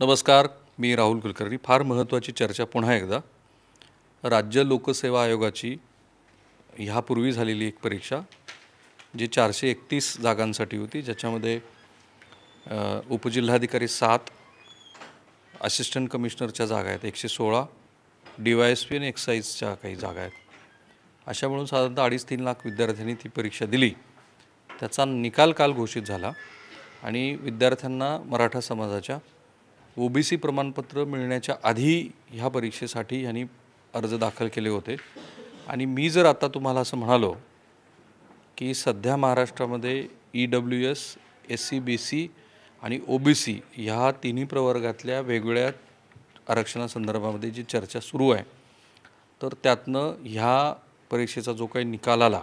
नमस्कार, मी राहुल कुलकर्णी. फार महत्त्वाची चर्चा पुन्हा एकदा. राज्य लोकसेवा आयोगाची ह्यापूर्वी झालेली एक परीक्षा जी 431 जागांसाठी होती, ज्याच्यामध्ये उपजिल्हाधिकारी 7, असिस्टंट कमिशनरच्या जागा आहेत 116, DYSP आणि एक्साईजच्या काही जागा आहेत. अशा म्हणून साधारणतः 2.5-3 लाख विद्यार्थ्यांनी ती परीक्षा दिली. त्याचा निकाल काल घोषित झाला आणि विद्यार्थ्यांना मराठा समाजाच्या OBC प्रमाणपत्र मिळण्याच्या आधी ह्या परीक्षेसाठी ह्यांनी अर्ज दाखल केले होते. आणि मी जर आता तुम्हाला असं म्हणालो की सध्या महाराष्ट्रामध्ये EWS, SC, BC आणि OBC ह्या तिन्ही प्रवर्गातल्या वेगवेगळ्या आरक्षणासंदर्भामध्ये जी चर्चा सुरू आहे, तर त्यातनं ह्या परीक्षेचा जो काही निकाल आला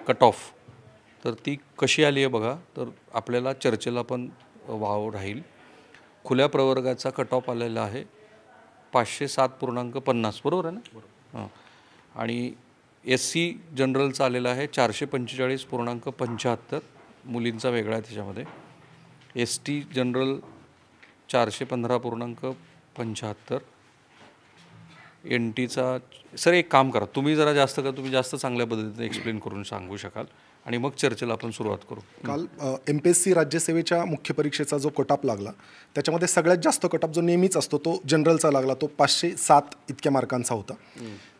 कट ऑफ, तर ती कशी आली आहे बघा. तर आपल्याला चर्चेला पण वाव राहील. खुल्या प्रवर्गाचा कट ऑफ आलेला आहे 507.50, बरोबर आहे ना? हां. आणि SC जनरलचा आलेला आहे 445.75, मुलींचा वेगळा आहे त्याच्यामध्ये. ST general 415.75. NTचा सर एक काम करा, तुम्ही जरा जास्त तुम्ही जास्त चांगल्या पद्धतीने एक्सप्लेन करून सांगू शकाल आणि मग चर्चेला आपण सुरुवात करू. काल MPSC राज्यसेवेच्या मुख्य परीक्षेचा जो कट ऑफ लागला त्याच्यामध्ये सगळ्यात जास्त कट ऑफ जो नेहमीच असतो तो जनरलचा लागला, तो 507 इतक्या मार्कांचा होता.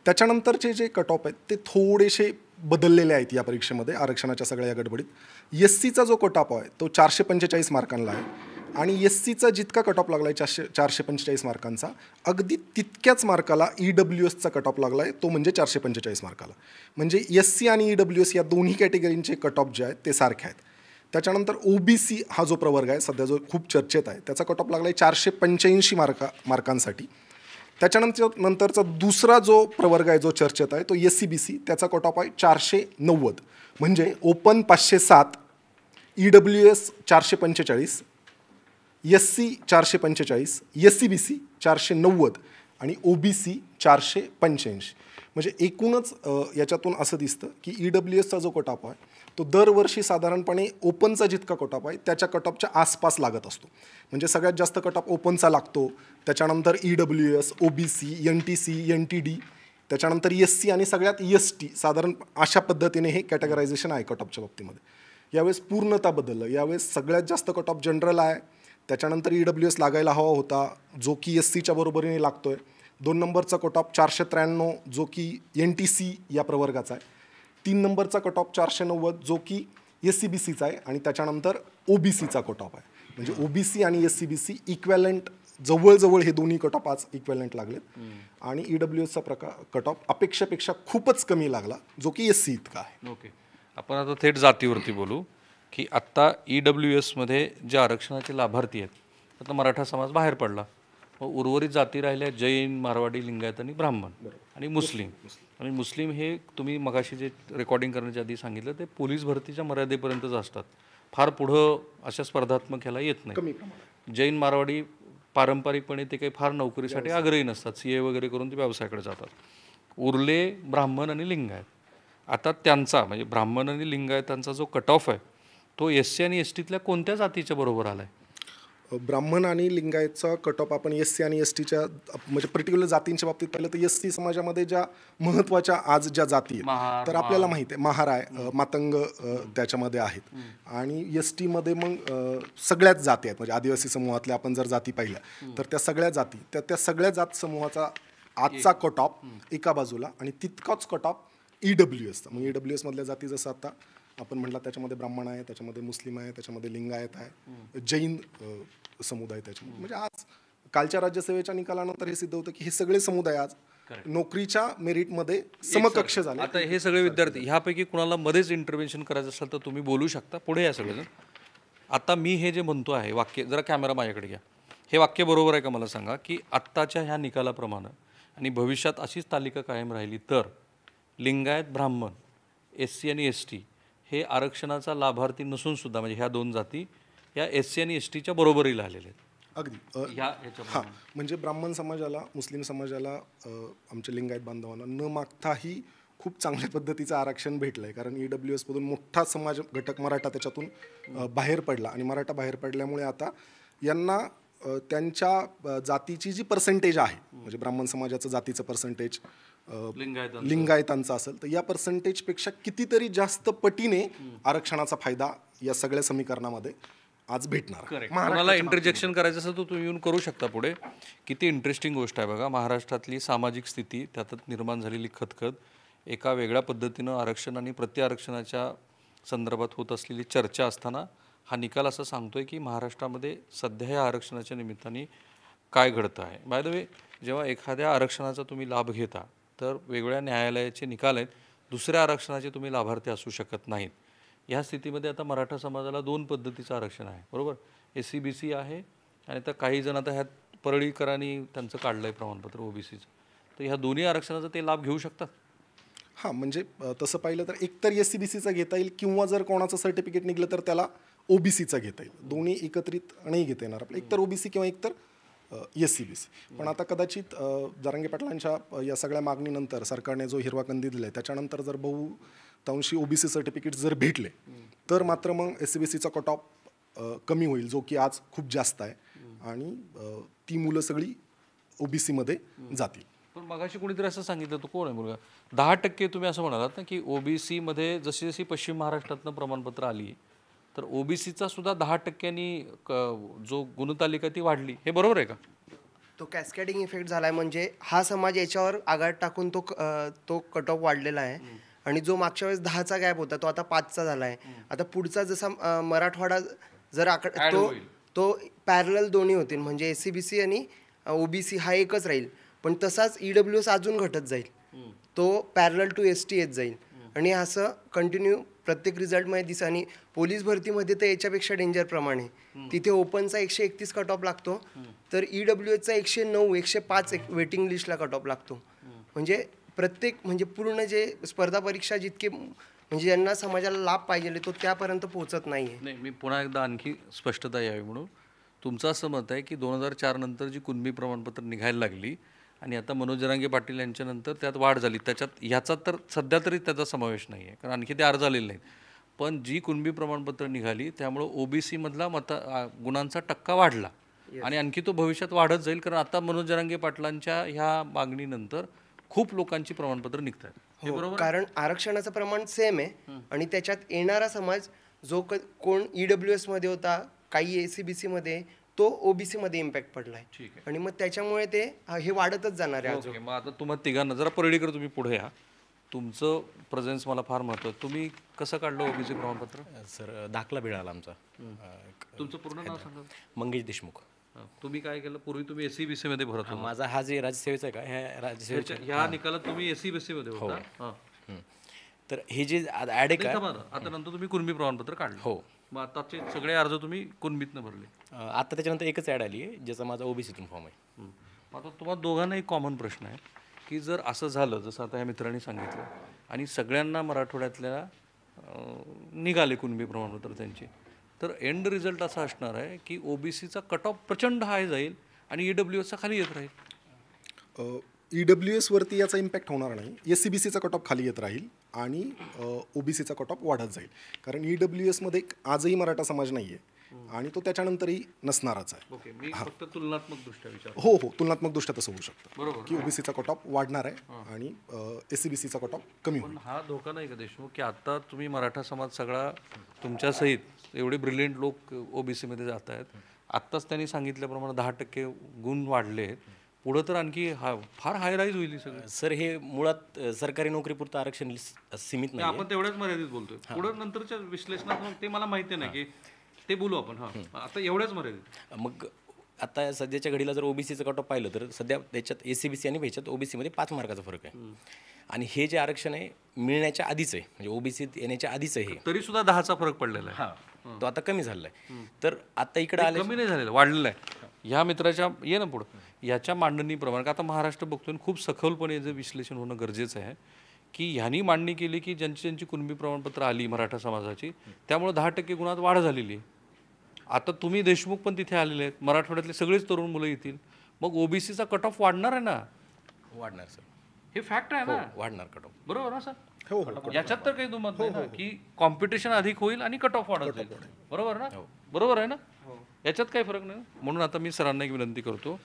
त्याच्यानंतरचे जे कट ऑफ आहेत ते थोडेसे बदललेले आहेत या परीक्षेमध्ये आरक्षणाच्या सगळ्या गडबडीत. SCचा जो कट ऑफ आहे तो 445 मार्कांना आहे आणि SCचा जितका कट ऑफ लागला आहे 445 मार्कांचा, अगदी तितक्याच मार्काला EWSचा कट ऑफ लागला आहे, तो म्हणजे 445 मार्काला. म्हणजे SC आणि EWS या दोन्ही कॅटेगरींचे कट ऑफ जे आहेत ते सारखे आहेत. त्याच्यानंतर OBC हा जो प्रवर्ग आहे सध्या जो खूप चर्चेत आहे, त्याचा कट ऑफ लागला आहे 485 मार्कांसाठी. त्याच्यानंतरचा दुसरा जो प्रवर्ग आहे जो चर्चेत आहे तो SC-BC, त्याचा कट ऑफ आहे 490. म्हणजे ओपन 507, EWS 445, SC 445, SC-BC 490 आणि OBC 485. म्हणजे एकूणच याच्यातून असं दिसतं की EWSचा जो कट ऑफ आहे तो दरवर्षी साधारणपणे ओपनचा जितका कट ऑफ आहे त्याच्या कट ऑफच्या आसपास लागत असतो. म्हणजे सगळ्यात जास्त कट ऑफ ओपनचा लागतो, त्याच्यानंतर EWS, OBC, NTC, NTD, त्याच्यानंतर SC आणि सगळ्यात ST. साधारण अशा पद्धतीने हे कॅटेगरायझेशन आहे कट ऑफच्या बाबतीमध्ये. यावेळेस पूर्णतः बदललं. यावेळेस सगळ्यात जास्त कट ऑफ जनरल आहे, त्याच्यानंतर EWS लागायला हवा होता जो की SCच्या बरोबरीने लागतो आहे. 2 नंबरचा कट ऑफ 493 जो की NTC या प्रवर्गाचा आहे. 3 नंबरचा कट ऑफ 490 जो की SC-BCचा आहे आणि त्याच्यानंतर OBCचा कट ऑफ आहे. म्हणजे OBC आणि SC-BC इक्वॅलंट, जवळजवळ हे दोन्ही कट ऑफ आज इक्वॅलंट लागलेत. आणि EWSचा कट ऑफ अपेक्षेपेक्षा खूपच कमी लागला जो की SC इतका आहे. ओके, आपण आता थेट जातीवरती बोलू की आत्ता EWSमध्ये जे आरक्षणाचे लाभार्थी आहेत त्यातला मराठा समाज बाहेर पडला. मग उर्वरित जाती राहिल्या जैन, मारवाडी, लिंगायत आणि ब्राह्मण आणि मुस्लिम. आणि मुस्लिम हे तुम्ही मगाशी जे रेकॉर्डिंग करण्याच्या आधी सांगितलं ते पोलीस भरतीच्या मर्यादेपर्यंतच असतात, फार पुढं अशा स्पर्धात्मक ह्याला येत नाही. जैन, मारवाडी पारंपरिकपणे ते काही फार नोकरीसाठी आग्रही नसतात, CA वगैरे करून ते व्यवसायाकडे जातात. उरले ब्राह्मण आणि लिंगायत. आता त्यांचा म्हणजे ब्राह्मण आणि लिंगायतांचा जो कट ऑफ आहे तो SC आणि STतल्या कोणत्या जातीच्या बरोबर आला आहे? ब्राह्मण आणि लिंगायतचा कट ऑफ आपण SC आणि STच्या म्हणजे पर्टिक्युलर जातींच्या बाबतीत पाहिलं तर SC समाजामध्ये ज्या महत्त्वाच्या आज ज्या जाती आहेत तर आपल्याला माहिती आहे महार आहे, मातंग त्याच्यामध्ये आहेत. आणि STमध्ये मग सगळ्याच जाती आहेत. म्हणजे आदिवासी समूहातल्या आपण जर जाती पाहिल्या तर त्या सगळ्या जाती त्या सगळ्या जात समूहाचा आजचा कट ऑफ एका बाजूला आणि तितकाच कट ऑफ EWSचा. मग EWSमधल्या जाती जसं आता आपण म्हटलं त्याच्यामध्ये ब्राह्मण आहे, त्याच्यामध्ये मुस्लिम आहे, त्याच्यामध्ये लिंगायत आहे, जैन समुदाय त्याच्यामध्ये. म्हणजे आज कालच्या राज्यसेवेच्या निकालानंतर हे सिद्ध होतं की हे सगळे समुदाय आज नोकरीच्या मेरिटमध्ये समकक्ष झाले. आता हे सगळे विद्यार्थी ह्यापैकी कुणाला मध्येच इंटरव्हेन्शन करायचं असेल तर तुम्ही बोलू शकता, पुढे या सगळेजण. आता मी हे जे म्हणतो आहे वाक्य, जरा कॅमेरा माझ्याकडे घ्या, हे वाक्य बरोबर आहे का मला सांगा की आत्ताच्या ह्या निकालाप्रमाणे आणि भविष्यात अशीच तालिका कायम राहिली तर लिंगायत, ब्राह्मण, SC आणि ST हे आरक्षणाचा लाभार्थी नसून सुद्धा म्हणजे ह्या 2 जाती या SC आणि STच्या बरोबरीला आलेल्या आहेत अगदी. हां, म्हणजे ब्राह्मण समाजाला, मुस्लिम समाजाला, आमच्या लिंगायत बांधवांना न मागताही खूप चांगल्या पद्धतीचं आरक्षण भेटलं आहे. कारण EWSमधून मोठा समाज घटक मराठा त्याच्यातून बाहेर पडला आणि मराठा बाहेर पडल्यामुळे आता यांना त्यांच्या जातीची जी पर्सेंटेज आहे, म्हणजे ब्राह्मण समाजाचं जातीचं पर्सेंटेज लिंगायतांचं असेल, तर या पर्सेंटेजपेक्षा कितीतरी जास्त पटीने आरक्षणाचा फायदा या सगळ्या समीकरणामध्ये आज भेटणार. कोणाला इंटरजेक्शन करायचं असेल तर तुम्ही येऊन करू शकता पुढे. किती इंटरेस्टिंग गोष्ट आहे बघा. महाराष्ट्रातली सामाजिक स्थिती, त्यातच निर्माण झालेली खतखत, एका वेगळ्या पद्धतीनं आरक्षण आणि प्रत्यारक्षणाच्या संदर्भात होत असलेली चर्चा असताना हा निकाल असं सांगतोय की महाराष्ट्रामध्ये सध्या या आरक्षणाच्या निमित्ताने काय घडतं आहे. बाय द वे, जेव्हा एखाद्या आरक्षणाचा तुम्ही लाभ घेता तर वेगवेगळ्या न्यायालयाचे निकाल आहेत, दुसऱ्या आरक्षणाचे तुम्ही लाभार्थी असू शकत नाहीत. ह्या स्थितीमध्ये आता मराठा समाजाला 2 पद्धतीचं आरक्षण आहे, बरोबर. SC-BC आहे आणि आता काही जण आता ह्यात परळीकरांनी त्यांचं काढलं आहे प्रमाणपत्र OBCचं. तर ह्या दोन्ही आरक्षणाचा ते लाभ घेऊ शकतात. हां, म्हणजे तसं पाहिलं तर एकतर SC-BCचा घेता येईल किंवा जर कोणाचं सर्टिफिकेट निघलं तर त्याला OBCचा घेता येईल. दोन्ही एकत्रित नाही घेता येणार आपलं, एकतर OBC किंवा एकतर SC-BC. पण आता कदाचित जरांगे पाटलांच्या या सगळ्या मागणीनंतर सरकारने जो हिरवा कंदी दिला आहे त्याच्यानंतर जर बहुतांशी OBC सर्टिफिकेट जर भेटले तर मात्र मग SC-BCचा कट ऑफ कमी होईल, जो की आज खूप जास्त आहे, आणि ती मुलं सगळी OBCमध्ये जातील. पण मगाशी कोणीतरी असं सांगितलं, तो कोण आहे मुलगा, 10% तुम्ही असं म्हणालात ना की OBCमध्ये जशी जशी पश्चिम महाराष्ट्रातनं प्रमाणपत्र आली तर OBCचा सुद्धा 10%नी जो गुणतालिका ती वाढली. हे बरोबर आहे का? तो कॅस्केडिंग इफेक्ट झाला आहे. म्हणजे हा समाज याच्यावर आघात टाकून तो कट ऑफ वाढलेला आहे. आणि जो मागच्या वेळेस 10चा गॅप होता तो आता 5चा झाला आहे. आता पुढचा जसा मराठवाडा जर तो पॅरलल दोन्ही होतील, म्हणजे SC-BC आणि OBC हा एकच राहील. पण तसाच EWS अजून घटत जाईल, तो पॅरलल टू ST येत जाईल. आणि असं कंटिन्यू प्रत्येक रिझल्टमध्ये दिसतं. आणि पोलीस भरतीमध्ये तर याच्यापेक्षा डेंजर प्रमाण आहे. तिथे ओपनचा 131 कट ऑफ लागतो, तर EWSचा 109, 105 वेटिंग लिस्टला कट ऑफ लागतो. म्हणजे म्हणजे पूर्ण जे स्पर्धा परीक्षा जितके म्हणजे ज्यांना समाजाला लाभ पाहिजे तो त्यापर्यंत पोहोचत नाही आहे. नाही, मी पुन्हा एकदा आणखी स्पष्टता यावी म्हणून, तुमचं असं मत आहे की 2004 नंतर जी कुणबी प्रमाणपत्र निघायला लागली आणि आता मनोज जरांगे पाटील यांच्यानंतर त्यात वाढ झाली, त्याच्यात ह्याचा तर सध्या तरी त्याचा समावेश नाही आहे, कारण आणखी ते अर्ज आलेले नाहीत. पण जी कुणबी प्रमाणपत्र निघाली त्यामुळं OBC मधला गुणांचा टक्का वाढला आणि आणखी तो भविष्यात वाढत जाईल, कारण आता मनोज जरांगे पाटलांच्या ह्या मागणीनंतर खूप लोकांची प्रमाणपत्र निघतात. हे बरोबर, कारण आरक्षणाचं प्रमाण सेम आहे आणि त्याच्यात येणारा समाज जो कोण EWS मध्ये होता, काही SC-BC मध्ये, तो OBC मध्ये इम्पॅक्ट पडलाय. ठीक आहे. आणि मग त्याच्यामुळे ते हे वाढतच जाणार आहे. ओके, मग आता तुम्हाला तिघांना जरा परळीकर तुम्ही पुढे या, तुमचं प्रेझेन्स मला फार महत्त्वाचं. तुम्ही कसं काढलं OBC प्रमाणपत्र? सर दाखला मिळाला आमचा. तुमचं पूर्ण नाव सांगा. मंगेश देशमुख. तुम्ही काय केलं, पूर्वी तुम्ही SC-BC मध्ये भरत होता? माझा हा जे राज्यसेवेचा आहे का, ह्या राज्यसेवेच्या ह्या निकालात तुम्ही SC-BC मध्ये होता. हां. तर हे जे ॲड आहे का, आता नंतर तुम्ही कुणबी प्रमाणपत्र काढलं. हो. मग आताचे सगळे अर्ज तुम्ही कुणबीतनं भरले. आता त्याच्यानंतर एकच ॲड आली आहे ज्याचा माझा OBCतून फॉर्म आहे. आता तुम्हाला दोघांना एक कॉमन प्रश्न आहे की जर असं झालं जसं आता या मित्रांनी सांगितलं आणि सगळ्यांना मराठवाड्यातल्या निघाले कुणबी प्रमाणपत्र त्यांचे, तर एंड रिझल्ट असा असणार आहे की OBCचा कट ऑफ प्रचंड हाय जाईल आणि EWSचा खाली येत राहील. EWS वरती याचा इम्पॅक्ट होणार नाही. SC-BCचा कट ऑफ खाली येत राहील आणि OBCचा कट ऑफ वाढत जाईल, कारण EWS मध्ये आजही मराठा समाज नाही आहे आणि तो त्याच्यानंतरही नसणारच आहे. ओके, मी फक्त तुलनात्मक दृष्ट्या विचार. हो, तुलनात्मक दृष्ट्या तसं होऊ शकतं, बरोबर, की OBCचा कट ऑफ वाढणार आहे आणि SC-BCचा कट ऑफ कमी होईल. पण हा धोका नाही का देशमुख, की आता तुम्ही मराठा समाज सगळा तुमच्यासहित एवढे ब्रिलियंट लोक OBC मध्ये जात आहेत, आत्ताच त्यांनी सांगितल्याप्रमाणे 10% गुण वाढले, पुढं तर आणखी फार हाय राईज होईल सगळं. सर हे मुळात सरकारी नोकरीपुरतं आरक्षण सीमित नाही. आपण तेवढ्याच मर्यादित बोलतोय. पुढं नंतरच्या विश्लेषणात ते मला माहिती नाही की ते बोलू आपण. आता एवढ्याच मर्यादित. मग आता सध्याच्या घडीला जर OBCचं कट ऑफ पाहिलं तर सध्या त्याच्यात SC-BC आणि ह्याच्यात OBC मध्ये 5 मार्काचा फरक आहे. आणि हे जे आरक्षण आहे मिळण्याच्या आधीच आहे, म्हणजे OBCत येण्याच्या आधीच आहे, तरी सुद्धा 10चा फरक पडलेला आहे. तो आता कमी झालेला आहे. तर आता इकडे आले, कमी नाही झालेला, वाढलेला आहे. ह्या मित्राच्या ये ना पुढं याच्या मांडणीप्रमाणे आता महाराष्ट्र बघतोय खूप सखोलपणे याचं विश्लेषण होणं गरजेचं आहे की ह्यांनी मांडणी केली की ज्यांची कुणबी प्रमाणपत्र आली मराठा समाजाची, त्यामुळे 10% गुणात वाढ झालेली आहे. आता तुम्ही देशमुख पण तिथे आलेले आहेत, मराठवाड्यातले सगळेच तरुण मुलं येतील, मग OBCचा कट ऑफ वाढणार आहे ना. वाढणार सर, हे फॅक्ट आहे ना. वाढणार कट ऑफ. बरोबर ना सर? हो, याच्यात तर काही दुमत नाही ना की कॉम्पिटिशन अधिक होईल आणि कट ऑफ वाढत जाईल. बरोबर ना? बरोबर आहे ना? याच्यात काही फरक नाही. म्हणून आता मी सरांना एक विनंती करतो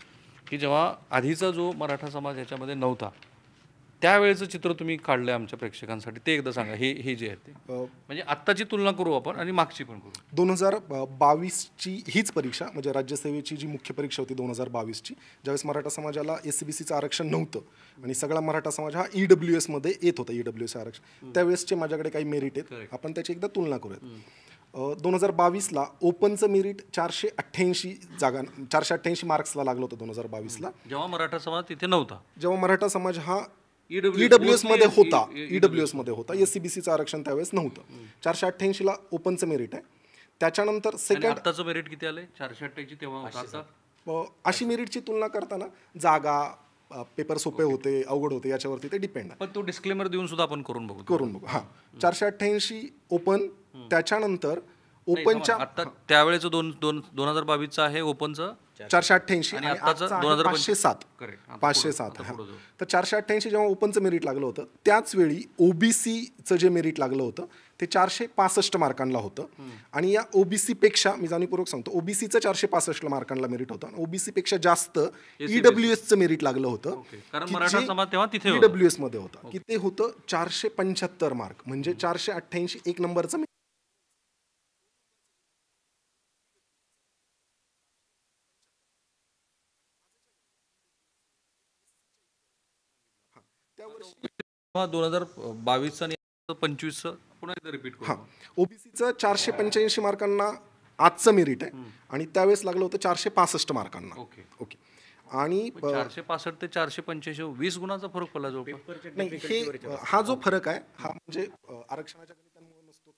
की जेव्हा आधीचा जो मराठा समाज याच्यामध्ये नव्हता त्यावेळेचं चित्र तुम्ही काढलंय आमच्या प्रेक्षकांसाठी, ते एकदा सांगा. हे जे आहे ते म्हणजे आत्ताची तुलना करू आपण आणि मागची पण करू. 2022ची हीच परीक्षा म्हणजे राज्यसेवेची जी मुख्य परीक्षा होती 2022ची, ज्यावेळेस मराठा समाजाला SCBCचं आरक्षण नव्हतं आणि सगळा मराठा समाज हा EWS मध्ये येत होता, EWS आरक्षण, त्यावेळेसचे माझ्याकडे काही मेरिट आहेत, आपण त्याची एकदा तुलना करूयात. 2022ला ओपनचं मेरिट 488 जागा 488 मार्क्सला लागलं होतं 2022ला, जेव्हा मराठा समाज तिथे नव्हता, जेव्हा मराठा समाज हा EWS मध्ये होता, EWS मध्ये होता, SCBCचं आरक्षण त्यावेळेस नव्हतं. 488ला ओपनचं मेरिट आहे. त्याच्यानंतर सेकंड आत्ताचं मेरिट किती आलंय? 488 तेव्हा होता, आता अशी मेरिटची तुलना करताना जागा, पेपर सोपे होते, अवघड होते, याच्यावरती ते डिपेंड आहे. पण तो डिस्क्लेमर देऊन सुद्धा आपण करून बघू. हां, 488 ओपन, त्याच्यानंतर ओपनच्या आता त्यावेळेचं 2022चं आहे ओपनचं 488 आणि आणि आत्ताचं आजचं आहे 2007. 507. तर 488 जेव्हा ओपनचं मेरिट लागलं होतं त्याच वेळी OBCचं जे मेरिट लागलं होतं ते 465 मार्कांना होतं. आणि या OBC पेक्षा मी जाणीवपूर्वक सांगतो, OBCचं 465 मार्कांना मेरिट होतं आणि OBC पेक्षा जास्त EWSचं मेरिट लागलं होतं, कारण मराठा समाज तेव्हा तिथे होता. EWS मध्ये होतं, की ते होतं 475 मार्क, म्हणजे 488 एक नंबरचं. तेव्हा 2022 आणि 25 पुन्हा एकदा रिपीट करू. OBCचं 485 मार्कांना आजचं मेरिट आहे आणि त्यावेळेस लागलं होतं 465 मार्कांना. ओके. आणि 465 ते 485 20 गुणाचा फरक पडला जवळपास. नाही, हे हा जो फरक आहे हा म्हणजे आरक्षणाच्या गणितांमुळे नसतो.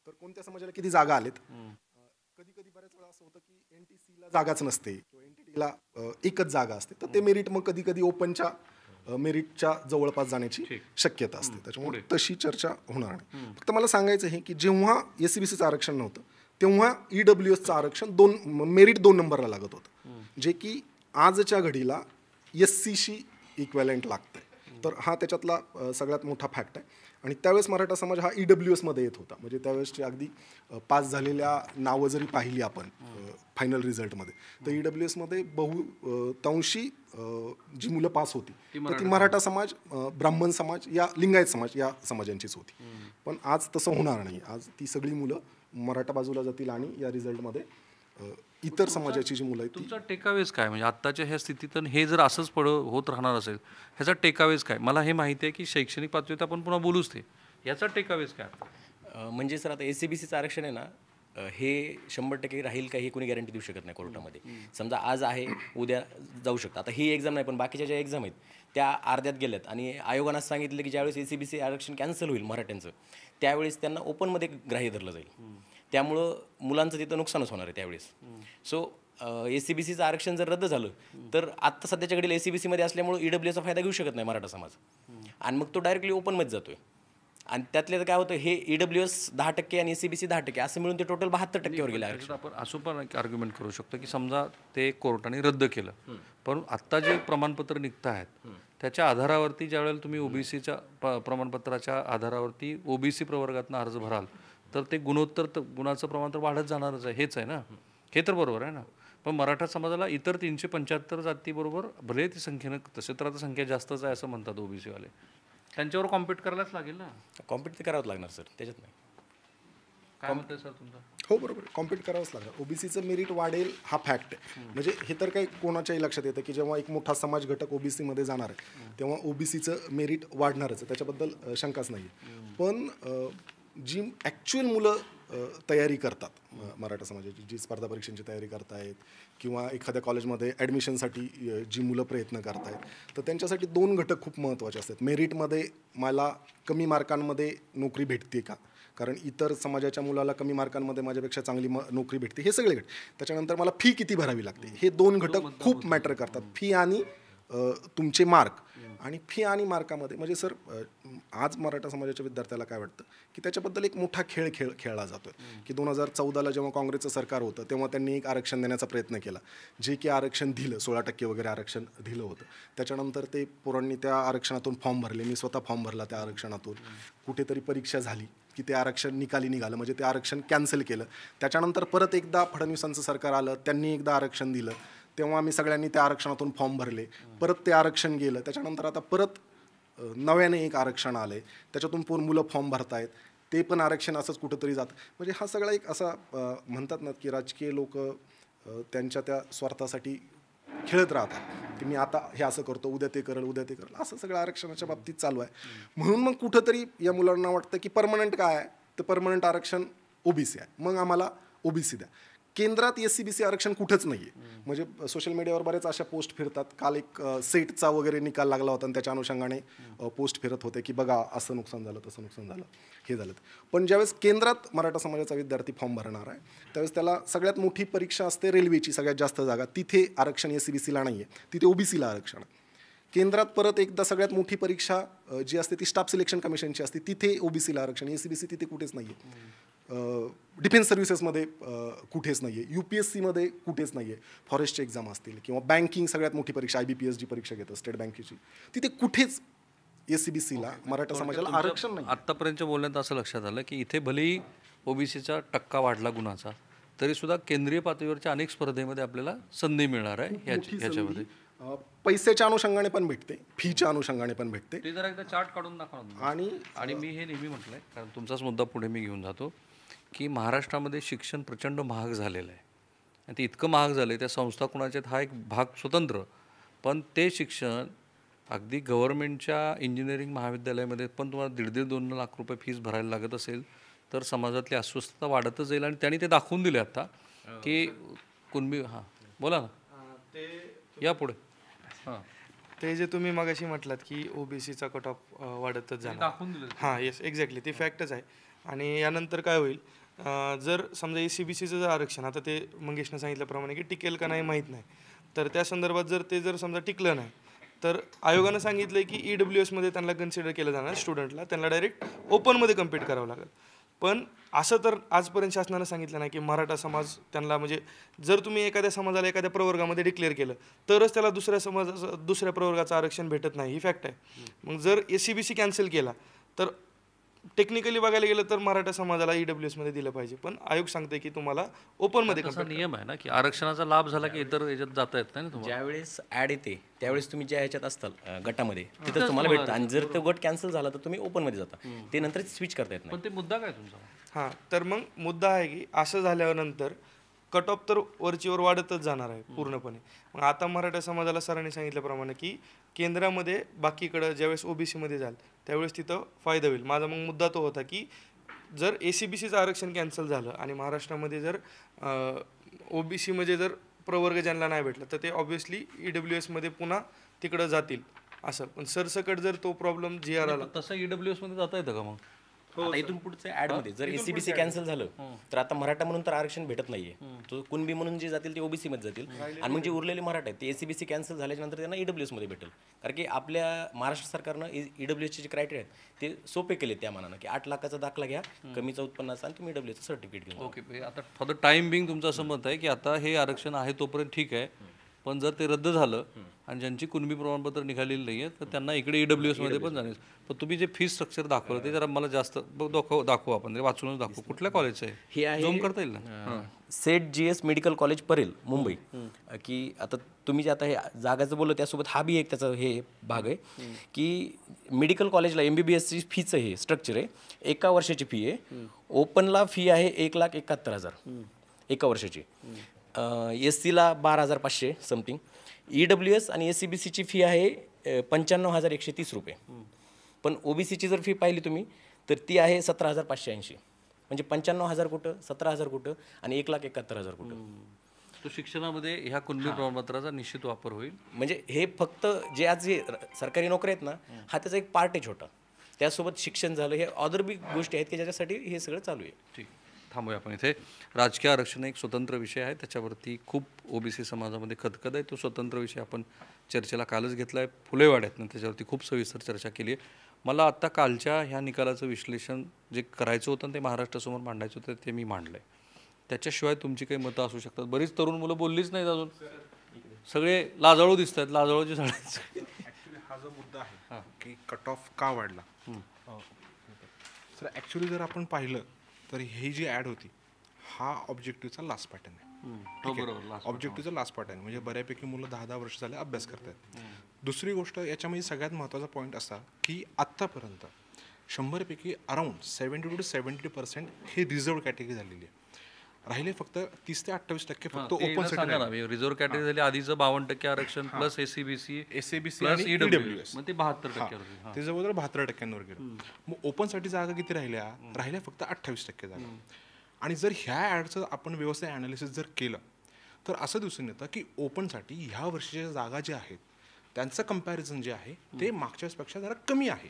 तर कोणत्या समाजाला किती जागा आलेत, कधी कधी बऱ्याच वेळा असं होतं की NTC ला जागाच नसते किंवा NTT ला एकच जागा असते, तर ते मेरिट मग कधी कधी ओपनच्या मेरिटच्या जवळपास जाण्याची शक्यता असते. त्याच्यामुळे तशी चर्चा होणार नाही. फक्त मला सांगायचं आहे की जेव्हा SCBCचं आरक्षण नव्हतं तेव्हा EWSचं आरक्षण मेरिट 2 नंबरला लागत होतं, जे की आजच्या घडीला SCशी इक्वॅलंट लागतंय. तर हा त्याच्यातला सगळ्यात मोठा फॅक्ट आहे. आणि त्यावेळेस मराठा समाज हा EWS मध्ये येत होता, म्हणजे त्यावेळेसची अगदी पास झालेल्या नावं जरी पाहिली आपण फायनल रिझल्टमध्ये, तर EWS मध्ये बहुतांशी जी मुलं पास होती तर ती मराठा समाज, ब्राह्मण समाज या लिंगायत समाज या समाजांचीच होती. पण आज तसं होणार नाही. आज ती सगळी मुलं मराठा बाजूला जातील आणि या रिझल्टमध्ये इतर समाजाची जी मुलं आहेत तुमचा टेकावेज काय? म्हणजे आत्ताच्या ह्या स्थितीत हे जर असंच होत राहणार असेल, ह्याचा टेकावेज काय? मला हे माहिती आहे की शैक्षणिक पातळीत आपण पुन्हा बोलूच ते, याचा टेकावेज काय? म्हणजे सर आता SCBCचं आरक्षण आहे ना, हे 100% राहील का हे कोणी गॅरंटी देऊ शकत नाही कोर्टामध्ये. समजा आज आहे, उद्या जाऊ शकतं. आता ही एक्झाम नाही, पण बाकीच्या ज्या एक्झाम आहेत त्या अर्ध्यात गेल्यात आणि आयोगानं सांगितलं की ज्यावेळेस SCBC आरक्षण कॅन्सल होईल मराठ्यांचं, त्यावेळेस त्यांना ओपनमध्ये ग्राह्य धरलं जाईल. त्यामुळं मुलांचं तिथं नुकसानच होणार आहे त्यावेळेस. सो SCBCचं आरक्षण जर रद्द झालं तर आत्ता सध्याच्या घडीला SCBCमध्ये असल्यामुळं EWSचा फायदा घेऊ शकत नाही मराठा समाज, आणि मग तो डायरेक्टली ओपनमध्ये जातोय. आणि त्यातले काय होतं, हे EWS 10% आणि SCBC 10% असं मिळून ते टोटल 72% गेलं आरक्षण. आपण असं पण एक आर्ग्युमेंट करू शकतो की समजा ते कोर्टाने रद्द केलं, पण आत्ता जे प्रमाणपत्र निघत आहेत त्याच्या आधारावरती ज्यावेळेला तुम्ही OBCच्या प्रमाणपत्राच्या आधारावरती OBC प्रवर्गातनं अर्ज भराल तर ते गुणाचं प्रमाण तर वाढत जाणारच आहे. हेच आहे ना, हे तर बरोबर आहे ना. पण मराठा समाजाला इतर 375 जातीबरोबर भले ती संख्येनं, तसे तर आता संख्या जास्तच आहे असं म्हणतात OBC वाले, त्यांच्यावर कॉम्पीट करायलाच लागेल ना. कॉम्पिट तर करावंच लागणार सर, त्याच्यात नाही. काय म्हणतंय सर तुमचं? हो बरोबर, कॉम्पीट करावंच लागणार. OBCचं मेरिट वाढेल हा फॅक्ट आहे. म्हणजे हे तर काही कोणाच्याही लक्षात येतं की जेव्हा एक मोठा समाज घटक OBC मध्ये जाणार आहे तेव्हा OBCचं मेरिट वाढणारच आहे, त्याच्याबद्दल शंकाच नाही. पण जी ॲक्च्युअल मुलं तयारी करतात मराठा समाजाची, जी स्पर्धा परीक्षांची तयारी करतायत किंवा एखाद्या कॉलेजमध्ये ॲडमिशनसाठी जी मुलं प्रयत्न करतायत, तर त्यांच्यासाठी 2 घटक खूप महत्त्वाचे असतात. मेरिटमध्ये मला कमी मार्कांमध्ये नोकरी भेटते का, कारण इतर समाजाच्या मुलाला कमी मार्कांमध्ये माझ्यापेक्षा चांगली नोकरी भेटते, हे सगळे घटक. त्याच्यानंतर मला फी किती भरावी लागते, हे 2 घटक खूप मॅटर करतात. फी आणि तुमचे मार्क. आणि फी आणि मार्कामध्ये म्हणजे सर आज मराठा समाजाच्या विद्यार्थ्याला काय वाटतं की त्याच्याबद्दल एक मोठा खेळला जातोय की 2014ला जेव्हा काँग्रेसचं सरकार होतं तेव्हा त्यांनी एक आरक्षण देण्याचा प्रयत्न केला, जे की आरक्षण दिलं, 16% वगैरे आरक्षण दिलं होतं. त्याच्यानंतर ते पोरांनी त्या आरक्षणातून फॉर्म भरले, मी स्वतः फॉर्म भरला त्या आरक्षणातून. कुठेतरी परीक्षा झाली की ते आरक्षण निकाली निघालं, म्हणजे ते आरक्षण कॅन्सल केलं. त्याच्यानंतर परत एकदा फडणवीसांचं सरकार आलं, त्यांनी एकदा आरक्षण दिलं, तेव्हा आम्ही सगळ्यांनी त्या आरक्षणातून फॉर्म भरले, परत ते आरक्षण गेलं. त्याच्यानंतर आता परत नव्याने एक आरक्षण आलं आहे, त्याच्यातून मुलं फॉर्म भरतायत, ते पण आरक्षण असंच कुठंतरी जातं. म्हणजे हा सगळा एक असा म्हणतात ना की राजकीय लोक त्यांच्या त्या स्वार्थासाठी खेळत राहतात की मी आता हे असं करतो, उद्या ते करेल, उद्या ते करेल, असं सगळं आरक्षणाच्या बाबतीत चालू आहे. म्हणून मग कुठंतरी या मुलांना वाटतं की परमनंट काय आहे, तर परमनंट आरक्षण ओबीसी आहे, मग आम्हाला ओबीसी द्या. केंद्रात SC-BC आरक्षण कुठंच नाही आहे. म्हणजे सोशल मीडियावर बरेच अशा पोस्ट फिरतात. काल एक सेटचा वगैरे निकाल लागला होता आणि त्याच्या अनुषंगाने पोस्ट फिरत होते की बघा असं नुकसान झालं, तसं नुकसान झालं, हे झालं. पण ज्यावेळेस केंद्रात मराठा समाजाचा विद्यार्थी फॉर्म भरणार आहे त्यावेळेस त्याला सगळ्यात मोठी परीक्षा असते रेल्वेची, सगळ्यात जास्त जागा, तिथे आरक्षण SC-BCला नाही आहे, तिथे ओबीसीला आरक्षण आहे. केंद्रात परत एकदा सगळ्यात मोठी परीक्षा जी असते ती स्टाफ सिलेक्शन कमिशनची असते, तिथे ओबीसीला आरक्षण, SC-BC तिथे कुठेच नाही आहे. डिफेन्स सर्व्हिसेसमध्ये कुठेच नाही आहे, UPSCमध्ये कुठेच नाही आहे, फॉरेस्टचे एक्झाम असतील किंवा बँकिंग सगळ्यात मोठी परीक्षा IBPS जी परीक्षा घेतं स्टेट बँकेची, तिथे कुठेच SC-BCला मराठा समाजाला आरक्षण नाही. आत्तापर्यंतच्या बोलण्यात असं लक्षात आलं की इथे भलेही ओबीसीचा टक्का वाढला गुणाचा, तरीसुद्धा केंद्रीय पातळीवरच्या अनेक स्पर्धेमध्ये आपल्याला संधी मिळणार आहे ह्याच्यामध्ये. पैशाच्या अनुषंगाने पण भेटते, फीच्या अनुषंगाने पण भेटते. ते जरा एकदा चार्ट काढून दाखवा. आणि मी हे नेहमी म्हटलंय, कारण तुमचाच मुद्दा पुढे मी घेऊन जातो की महाराष्ट्रामध्ये शिक्षण प्रचंड महाग झालेलं आहे आणि ते इतकं महाग झालं आहे, त्या संस्था कुणाच्यात हा एक भाग स्वतंत्र, पण ते शिक्षण अगदी गव्हर्नमेंटच्या इंजिनिअरिंग महाविद्यालयामध्ये पण तुम्हाला 1.5-2 लाख रुपये फीस भरायला लागत असेल तर समाजातली अस्वस्थता वाढतच जाईल. आणि त्यांनी ते दाखवून दिले आता की कुणबी. हां बोला ना, ते या पुढे. हां ते जे तुम्ही मगाशी म्हटलात की ओबीसीचा कट ऑफ वाढतच जाणार, दाखवून दिलं. हां येस एक्झॅक्टली, ती फॅक्टच आहे. आणि यानंतर काय होईल, जर समजा SC-BCचं जर आरक्षण, आता ते मंगेशनं सांगितल्याप्रमाणे की टिकेल का नाही माहीत नाही, तर त्या संदर्भात जर ते समजा टिकलं नाही तर आयोगानं सांगितलं की EWSमध्ये त्यांना कन्सिडर केलं जाणार, स्टुडंटला त्यांना डायरेक्ट ओपनमध्ये कम्पीट करावं लागेल. पण असं तर आजपर्यंत शासनानं सांगितलं नाही की मराठा समाज त्यांना, म्हणजे जर तुम्ही एखाद्या समाजाला एखाद्या प्रवर्गामध्ये डिक्लेअर केलं तरच त्याला दुसऱ्या प्रवर्गाचं आरक्षण भेटत नाही, ही फॅक्ट आहे. मग जर SC-BC कॅन्सल केला तर टेक्निकली बघायला गेलं तर मराठा समाजाला EWSमध्ये दिलं पाहिजे, पण आयोग सांगते की तुम्हाला ओपनमध्ये असा नियम आहे ना की आरक्षणाचा लाभ झाला की इतर याच्यात जाता येत नाही ना तुम्हाला. ज्यावेळेस ॲड येते त्यावेळेस तुम्ही ज्या ह्याच्यात असताल गटामध्ये तिथं तुम्हाला भेटतं, आणि जर तो गट कॅन्सल झाला तर तुम्ही ओपनमध्ये जाता, ते नंतर स्विच करता येत नाही. पण ते मुद्दा काय तुमचा? हां, तर मग मुद्दा आहे की असं झाल्यानंतर कट ऑफ तर वरचीवर वाढतच जाणार आहे पूर्णपणे. मग आता मराठा समाजाला सरांनी सांगितल्याप्रमाणे की केंद्रामध्ये बाकीकडं ज्यावेळेस OBC-मध्ये जाल त्यावेळेस तिथं फायदा होईल. माझा मग मुद्दा तो होता की जर SC-BCचं आरक्षण कॅन्सल झालं आणि महाराष्ट्रामध्ये जर OBC-मध्ये जर प्रवर्ग ज्यांना नाही भेटला तर ते ऑब्व्हियसली EWSमध्ये पुन्हा तिकडं जातील असं. पण सरसकट जर तो प्रॉब्लेम GR आला तसं EWSमध्ये जाता येतं का मग? आता इथून पुढचं ॲडमध्ये जर SC-BC कॅन्सल झालं तर आता मराठा म्हणून तर आरक्षण भेटत नाहीये, तो कुणबी म्हणून जे जातील ते OBC-मध्ये जातील, आणि मग जे उरलेले मराठा आहेत ते SC-BC कॅन्सल झाल्याच्या नंतर त्यांना EWSमध्ये भेटेल. कारण की आपल्या महाराष्ट्र सरकारनं EWSचे जे क्रायटेरिया आहेत ते सोपे केले त्या मानानं की 8 लाखाचा दाखला घ्या, कमीचा उत्पन्नाचा, आणि तुम्ही EWSचं सर्टिफिकेट घेऊन. ओके, आता फॉर द टाइम बिंग तुमचं असं मत आहे की आता हे आरक्षण आहे तोपर्यंत ठीक आहे, पण जर ते रद्द झालं आणि ज्यांची कुणबी प्रमाणपत्र निघालेली नाही आहे तर त्यांना इकडे EWSमध्ये पण जाणे. पण तुम्ही जे फीस स्ट्रक्चर दाखवलं ते जरा मला जास्त दाखवू, आपण ते वाचूनच दाखवू. कुठल्या कॉलेजचं आहे हे आहे झूम करता येईल ना? Set GS medical college Parel Mumbai. की आता तुम्ही जे आता हे जागाचं बोललो त्यासोबत हा बी एक त्याचा हे भाग आहे की मेडिकल कॉलेजला MBBSची फीचं हे स्ट्रक्चर आहे, एका वर्षाची फी आहे. ओपनला फी आहे 1,71,000 एका वर्षाची, SC-ला 12,500 समथिंग, EWS आणि SC-BCची फी आहे 95,130 रुपये. पण OBCची जर फी पाहिली तुम्ही तर ती आहे 17,580. म्हणजे 95,000 कुठं, 17,000 कुठं, आणि 1,71,000 कुठं. तो शिक्षणामध्ये ह्या कुणबी प्रमाणपत्राचा निश्चित वापर होईल. म्हणजे हे फक्त जे आज जे सरकारी नोकरी आहेत ना, हा त्याचा एक पार्ट आहे छोटा. त्यासोबत शिक्षण झालं, हे अदर बी गोष्टी आहेत की ज्याच्यासाठी हे सगळं चालू आहे. ठीक, थांबूया आपण इथे. राजकीय आरक्षण एक स्वतंत्र विषय आहे, त्याच्यावरती खूप OBC समाजामध्ये खदखद आहे. तो स्वतंत्र विषय आपण चर्चेला कालच घेतला आहे फुलेवाड्यातनं, त्याच्यावरती खूप सविस्तर चर्चा केली आहे. मला आत्ता कालच्या ह्या निकालाचं विश्लेषण जे करायचं होतं ते महाराष्ट्रासमोर मांडायचं होतं ते मी मांडलं आहे. त्याच्याशिवाय तुमची काही मतं असू शकतात. बरीच तरुण मुलं बोललीच नाहीत अजून, सगळे लाजाळू दिसत आहेत, लाजाळूची झाडायचं. ॲक्च्युली हा जो मुद्दा आहे की कट ऑफ का वाढला, तर ॲक्च्युली जर आपण पाहिलं तर ही जी ॲड होती हा ऑब्जेक्टिव्हचा लास्ट पॅटर्न आहे. ऑब्जेक्टिव्हचा लास्ट पॅटर्न म्हणजे बऱ्यापैकी मुलं 10-10 वर्ष झाले अभ्यास करतात. दुसरी गोष्ट याच्यामध्ये सगळ्यात महत्त्वाचा पॉईंट असा की आत्तापर्यंत 100पैकी अराउंड 70 to 70% हे रिझर्व कॅटेगरी झालेली आहे. राहिले फक्त 30 ते 28% फक्त ओपन रिझर्व्ह कॅटेगरी झाली आधीचं 52% आरक्षण प्लस एसीबीसी प्लस ईडब्ल्यूएस मग ते 72% ते जवळजवळ 72%वर गेलं. मग ओपनसाठी जागा किती राहिल्या फक्त 28% जागा. आणि जर ह्या ॲडचं आपण व्यवस्थित ॲनालिसिस जर केलं तर असं दिसून येतं की ओपनसाठी ह्या वर्षीच्या जागा ज्या आहेत त्यांचं कंपॅरिझन जे आहे ते मागच्या वेळेसपेक्षा जरा कमी आहे.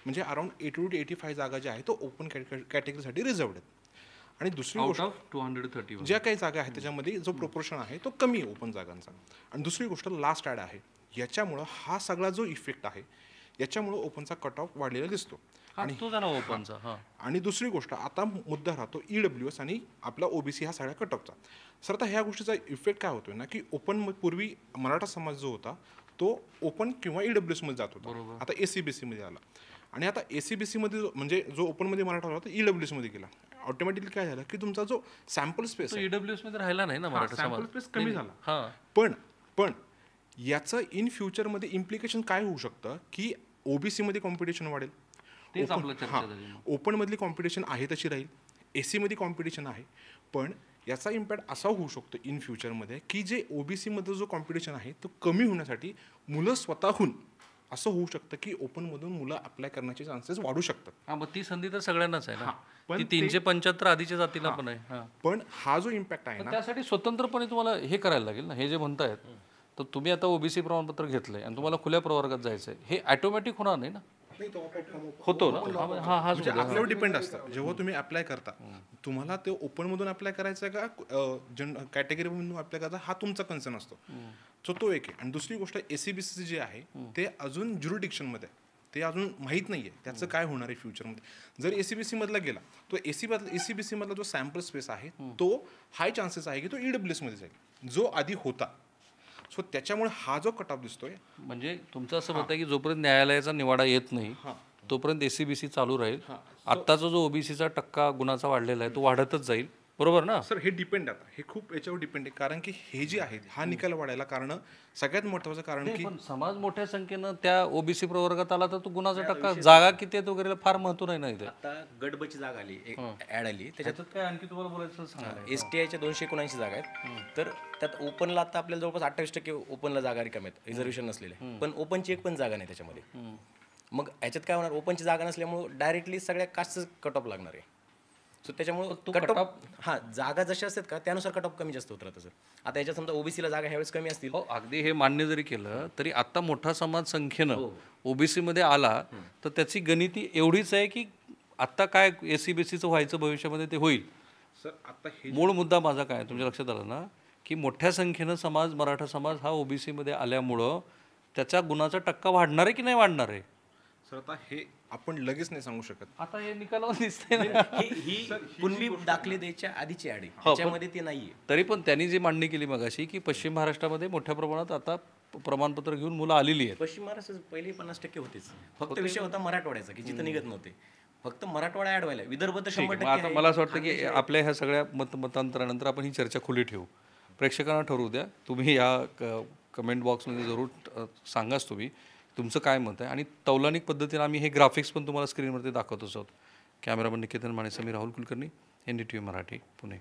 म्हणजे अराउंड 80 to 85 जागा ज्या आहेत तो ओपन कॅटेगरीसाठी रिझर्वड आहेत. आणि दुसरी गोष्ट 230 ज्या काही जागा आहेत त्याच्यामध्ये जो प्रोपोर्शन आहे तो कमी आहे ओपन जागांचा. आणि दुसरी गोष्ट लास्ट ॲड आहे याच्यामुळं हा सगळा जो इफेक्ट आहे याच्यामुळं ओपनचा कट ऑफ वाढलेला दिसतो. आणि दुसरी गोष्ट आता मुद्दा राहतो ईडब्ल्यूएस आणि आपला ओबीसी हा सगळ्या कट ऑफचा. सर आता ह्या गोष्टीचा इफेक्ट काय होतोय ना की ओपन पूर्वी मराठा समाज जो होता तो ओपन किंवा ईडब्ल्यूएस मध्ये जात होता, आता एसीबीसी मध्ये आला. आणि आता एसीबीसी मध्ये म्हणजे जो ओपनमध्ये मराठा होता ईडब्ल्यूएस मध्ये गेला. ऑटोमॅटिकली काय झालं की तुमचा जो सॅम्पल स्पेस ईडब्ल्यूएस मध्ये राहिला नाही ना मराठा समाज, सॅम्पल स्पेस कमी झाला. पण याचं इन फ्युचरमध्ये इम्प्लिकेशन काय होऊ शकतं की ओबीसी मध्ये कॉम्पिटिशन वाढेल. ओपन मधली कॉम्पिटिशन आहे तशी राहील, एसी मध्ये कॉम्पिटिशन आहे. पण याचा इम्पॅक्ट असा होऊ शकतो इन फ्युचरमध्ये की जे ओबीसी मध्ये जो कॉम्पिटिशन आहे तो कमी होण्यासाठी मुलं स्वतःहून असं होऊ शकतं की ओपनमधून मुलं अप्लाय करण्याचे चान्सेस वाढू शकतात. मग ती संधी तर सगळ्यांनाच आहे ना, पण 375 आधीच्या जातीला पण आहे. पण हा जो इम्पॅक्ट आहे ना त्यासाठी स्वतंत्रपणे तुम्हाला हे करायला लागेल ना. हे जे म्हणतायत तर तुम्ही आता ओबीसी प्रमाणपत्र घेतलंय आणि तुम्हाला खुल्या प्रवर्गात जायचंय, हे ऑटोमॅटिक होणार नाही ना. होतो ना, हा म्हणजे आपल्यावर डिपेंड असतं. जेव्हा तुम्ही अप्लाय करता तुम्हाला ते ओपन मधून अप्लाय करायचं का कॅटेगरी मधून अप्लाय करायचा हा तुमचा कन्सर्न असतो. सो तो एक आहे. आणि दुसरी गोष्ट एसीबीसी जे आहे ते अजून ज्युरिडिक्शन मध्ये ते अजून माहीत नाहीये त्याचं काय होणार आहे फ्युचरमध्ये. जर एसीबीसी मधला गेला तो एसीबीसी मधला जो सॅम्पल स्पेस आहे तो हाय चान्सेस आहे की तो ईडब्ल्यूएस मध्ये जाईल जो आधी होता. सो त्याच्यामुळे हा जो कट ऑफ दिसतोय म्हणजे तुमचं असं मत आहे की जोपर्यंत न्यायालयाचा निवाडा येत नाही तोपर्यंत एसीबीसी चालू राहील. आत्ताचा जो ओबीसीचा टक्का गुणाचा वाढलेला आहे तो वाढतच जाईल, बरोबर ना. सर हे डिपेंड आता हे खूप याच्यावर डिपेंड आहे. कारण की हे जे आहे हा निकाल वाढायला कारण सगळ्यात महत्वाचं कारण की समाज मोठ्या संख्येनं त्या ओबीसी प्रवर्गात आला तर तो गुणाचा टक्का जागा किती आहेत वगैरे फार महत्व नाही ना इथे. आता गटबची जागा आली, ऍड आली त्याच्यात काय आणखी तुम्हाला बोलायचं सांगा. एसटीआयच्या 279 जागा आहेत. तर त्यात ओपनला आता आपल्याला जवळपास 28% ओपनला जागा रिकाम्या आहेत, रिझर्वेशन नसलेल्या. पण ओपनची एक पण जागा नाही त्याच्यामध्ये. मग याच्यात काय होणार, ओपनची जागा नसल्यामुळे डायरेक्टली सगळ्या कास्टचं कट ऑफ लागणार आहे. सो त्याच्यामुळे कट ऑफ जागा जशा असतात का त्यानुसार कट ऑफ कमी जास्त होत राहतं. सर आता याच्यात समजा ओबीसीला जागा ह्यावेळेस कमी असतील. अगदी हे मान्य जरी केलं तरी आता मोठा समाज संख्येनं ओबीसी मध्ये आला तर त्याची गणिती एवढीच आहे की आता काय एसीबीसीचं व्हायचं भविष्यामध्ये ते होईल. सर आता हे मूळ मुद्दा माझा काय तुमच्या लक्षात आलं ना की मोठ्या संख्येनं मराठा समाज हा ओबीसी मध्ये आल्यामुळं त्याच्या गुणाचा टक्का वाढणार आहे की नाही वाढणार आहे. सर आता हे आपण लगेच नाही सांगू शकत. आता हे निकालावर दिसतंय ना. ही कुणबी दाखले द्यायच्या आधीची ॲड आहे, त्याच्यामध्ये ते नाहीये. तरी पण त्यांनी जी मांडणी केली मगाशी की पश्चिम महाराष्ट्रामध्ये मोठ्या प्रमाणात आता प्रमाणपत्र घेऊन मुलं आलेली आहेत. पश्चिम महाराष्ट्रात पहिले 50% होतेच. फक्त विषय होता मराठवाड्याचा की जिथं निघत नव्हते. फक्त मराठवाडा ऍड व्हायला, विदर्भ तर 100% आता मला असं वाटतं की आपल्या ह्या सगळ्या मतांतरानंतर आपण ही चर्चा खुली ठेवू, प्रेक्षकांना ठरवू द्या. तुम्ही या कमेंट बॉक्समध्ये जरूर सांगाच तुम्ही तुमचं काय मत आहे. आणि तौलानिक पद्धतीने आम्ही हे ग्राफिक्स पण तुम्हाला स्क्रीनवरती दाखवतच आहोत. Cameraman Niketan Mane, Sameer Rahul Kulkarni, NDTV Marathi, Pune.